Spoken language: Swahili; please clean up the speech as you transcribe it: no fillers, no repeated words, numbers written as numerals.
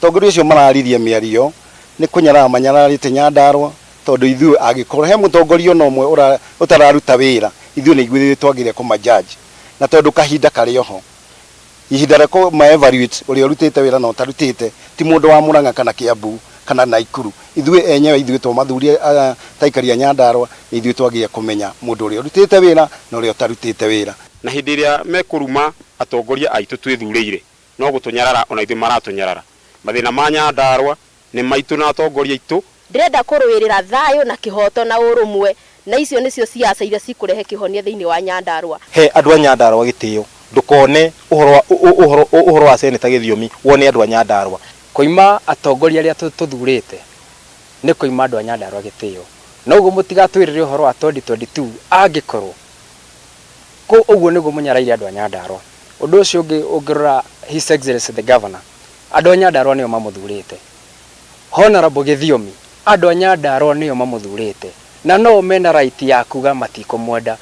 Tongoria ucio mararirie miario ni kunyara manyararite Nyandarua tondu ithu agikorwo he mutongoria no mwe utararuta wira ithu ni igwithire twagire kuma judge na tondu kahinda kari oho ihinda reko ma evaluate uri urutite wira no tarutite ti mundu wa Murang'a kana Kiambu kana Naikuru ithu enyewe ithu to mathuria taikaria Nyandarua ithu twagire kumenya mundu uri urutite wira na uri utarutite wira na hindi ria mekuruma atongoria aitu twithurire no gutunyarara ona ithu maratunyarara mathina ma Nyandarua ni maitu na atongoria itu ndirenda kuruirira thayo na kihoto na urumwe na icio nicio siasa iria cikurehe kihonia thiini wa Nyandarua he andu a Nyandarua gitio ndukone uhoro wa Senator Githiomi wone andu a Nyandarua koima atongoria aria tuthurite ni koima andu a Nyandarua gitio na uguo mutigatwirire uhoro wa 2022 angikorwo ko uguo niguo munyaraire andu a Nyandarua undu ucio ungirora His Excellency the Governor andu a Nyandarua nio mamuthurite Honorable Githiomi andu a Nyandarua nio mamuthurite na no mena right ya kuga matikomwenda